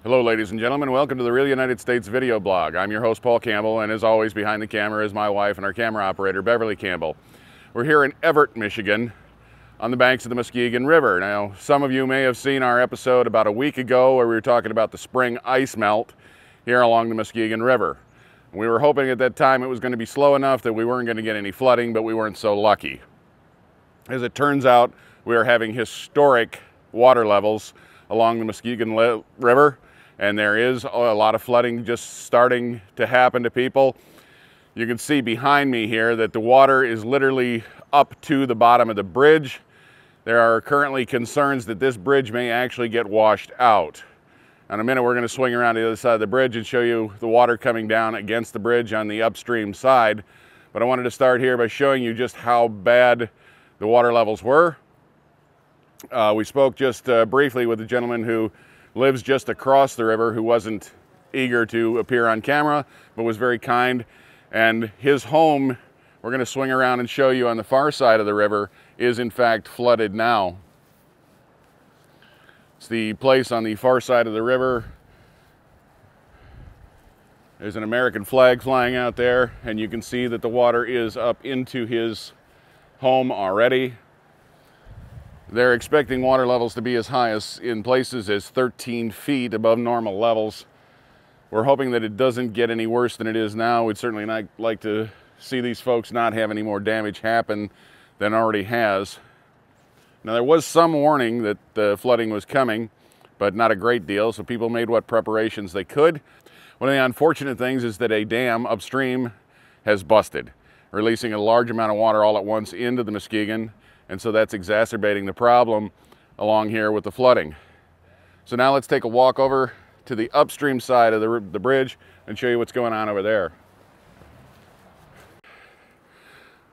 Hello ladies and gentlemen, welcome to the Real United States video blog. I'm your host Paul Campbell, and as always behind the camera is my wife and our camera operator Beverly Campbell. We're here in Evart, Michigan on the banks of the Muskegon River. Now some of you may have seen our episode about a week ago where we were talking about the spring ice melt here along the Muskegon River. We were hoping at that time it was going to be slow enough that we weren't going to get any flooding, but we weren't so lucky. As it turns out, we are having historic water levels along the Muskegon River, and there is a lot of flooding just starting to happen to people. You can see behind me here that the water is literally up to the bottom of the bridge. There are currently concerns that this bridge may actually get washed out. In a minute we're going to swing around to the other side of the bridge and show you the water coming down against the bridge on the upstream side. But I wanted to start here by showing you just how bad the water levels were. We spoke just briefly with a gentleman who lives just across the river, who wasn't eager to appear on camera, but was very kind. And his home, we're going to swing around and show you on the far side of the river, is in fact flooded now. It's the place on the far side of the river. There's an American flag flying out there, and you can see that the water is up into his home already. They're expecting water levels to be as high as, in places, as 13 feet above normal levels. We're hoping that it doesn't get any worse than it is now. We'd certainly not like to see these folks not have any more damage happen than already has. Now, there was some warning that the flooding was coming, but not a great deal, so people made what preparations they could. One of the unfortunate things is that a dam upstream has busted, releasing a large amount of water all at once into the Muskegon, and so that's exacerbating the problem along here with the flooding. So now let's take a walk over to the upstream side of the bridge and show you what's going on over there.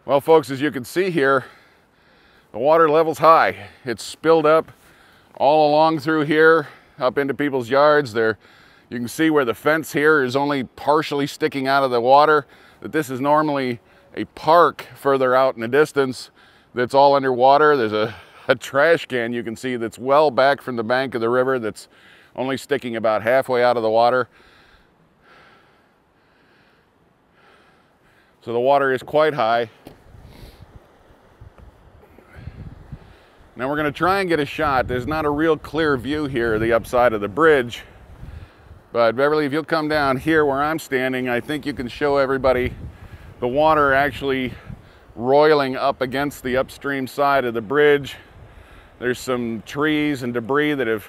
Well folks, as you can see here, the water level's high. It's spilled up all along through here, up into people's yards. There, you can see where the fence here is only partially sticking out of the water, that this is normally a park further out in the distance that's all underwater. There's a trash can you can see that's well back from the bank of the river that's only sticking about halfway out of the water. So the water is quite high. Now we're going to try and get a shot. There's not a real clear view here, the upside of the bridge. But Beverly, if you'll come down here where I'm standing, I think you can show everybody the water actually roiling up against the upstream side of the bridge. There's some trees and debris that have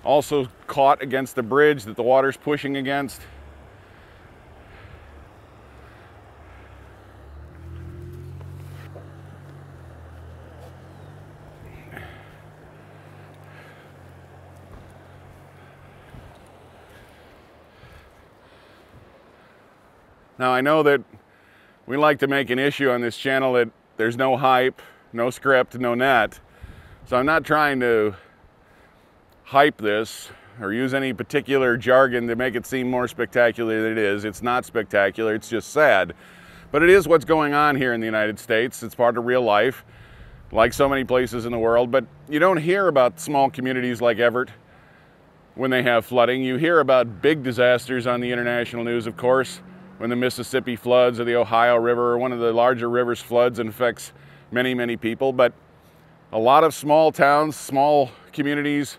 also caught against the bridge that the water's pushing against. Now I know that we like to make an issue on this channel that there's no hype, no script, no net. So I'm not trying to hype this or use any particular jargon to make it seem more spectacular than it is. It's not spectacular, it's just sad. But it is what's going on here in the United States. It's part of real life, like so many places in the world. But you don't hear about small communities like Evart when they have flooding. You hear about big disasters on the international news, of course, when the Mississippi floods or the Ohio River or one of the larger rivers floods and affects many, many people. But a lot of small towns, small communities,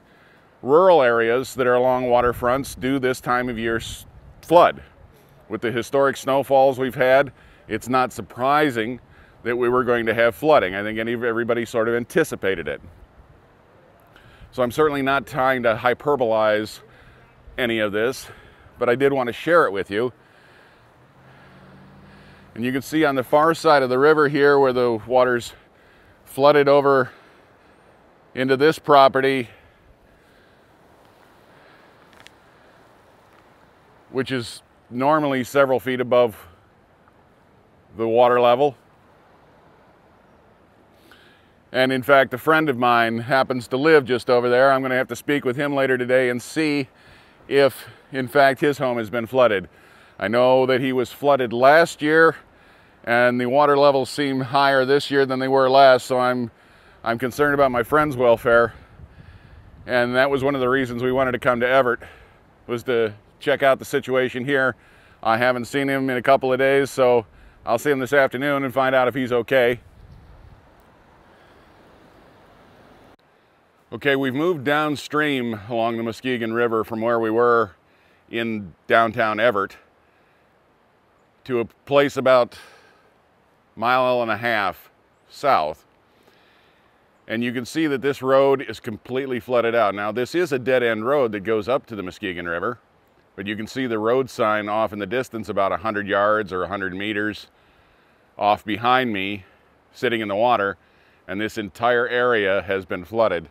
rural areas that are along waterfronts do this time of year flood. With the historic snowfalls we've had, it's not surprising that we were going to have flooding. I think everybody sort of anticipated it. So I'm certainly not trying to hyperbolize any of this, but I did want to share it with you. And you can see on the far side of the river here where the water's flooded over into this property, which is normally several feet above the water level. And in fact, a friend of mine happens to live just over there. I'm going to have to speak with him later today and see if, in fact, his home has been flooded. I know that he was flooded last year, and the water levels seem higher this year than they were last, so I'm I'm concerned about my friend's welfare, and that was one of the reasons we wanted to come to Evart was to check out the situation here. I haven't seen him in a couple of days, so I'll see him this afternoon and find out if he's okay. Okay, we've moved downstream along the Muskegon River from where we were in downtown Evart to a place about a mile and a half south. And you can see that this road is completely flooded out. Now, this is a dead-end road that goes up to the Muskegon River, but you can see the road sign off in the distance about 100 yards or 100 meters off behind me, sitting in the water, and this entire area has been flooded.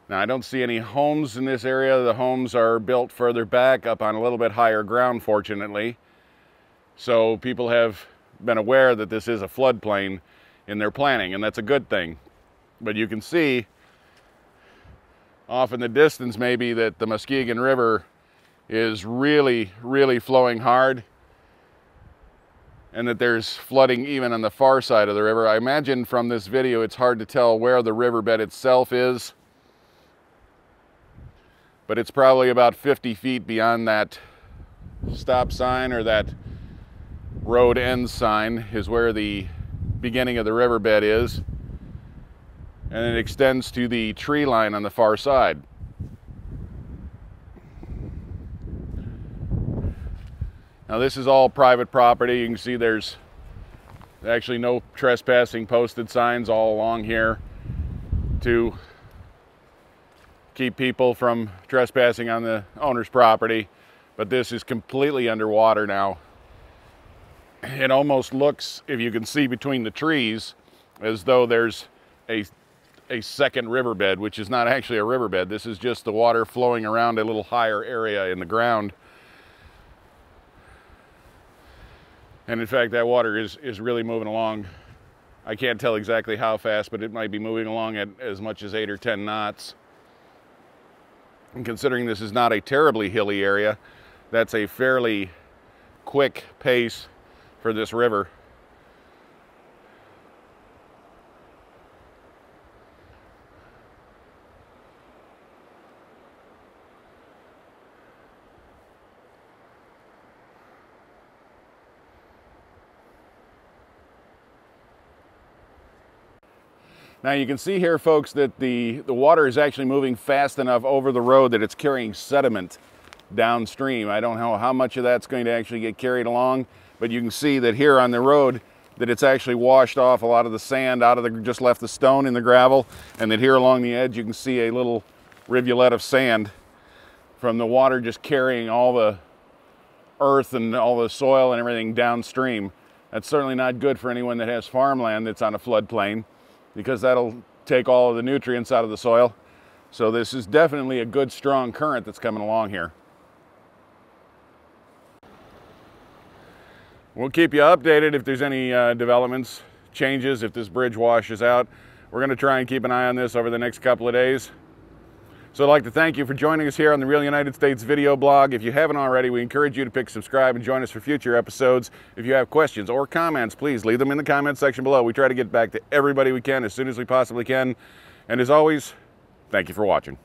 Now, I don't see any homes in this area. The homes are built further back up on a little bit higher ground, fortunately. So people have been aware that this is a floodplain in their planning, and that's a good thing. But you can see off in the distance maybe that the Muskegon River is really, really flowing hard, and that there's flooding even on the far side of the river. I imagine from this video it's hard to tell where the riverbed itself is, but it's probably about 50 feet beyond that stop sign, or that road end sign is where the beginning of the riverbed is, and it extends to the tree line on the far side. Now, this is all private property. You can see there's actually no trespassing posted signs all along here to keep people from trespassing on the owner's property, but this is completely underwater now. It almost looks, if you can see between the trees, as though there's a second riverbed, which is not actually a riverbed. This is just the water flowing around a little higher area in the ground. And in fact, that water is really moving along. I can't tell exactly how fast, but it might be moving along at as much as 8 or 10 knots. And considering this is not a terribly hilly area, that's a fairly quick pace for this river. Now you can see here, folks, that the water is actually moving fast enough over the road that it's carrying sediment downstream. I don't know how much of that's going to actually get carried along, but you can see that here on the road that it's actually washed off a lot of the sand out of the, just left the stone in the gravel, and that here along the edge you can see a little rivulet of sand from the water just carrying all the earth and all the soil and everything downstream. That's certainly not good for anyone that has farmland that's on a floodplain, because that'll take all of the nutrients out of the soil. So this is definitely a good, strong current that's coming along here. We'll keep you updated if there's any developments, changes, if this bridge washes out. We're going to try and keep an eye on this over the next couple of days. So I'd like to thank you for joining us here on the Real United States video blog. If you haven't already, we encourage you to pick subscribe and join us for future episodes. If you have questions or comments, please leave them in the comment section below. We try to get back to everybody we can as soon as we possibly can. And as always, thank you for watching.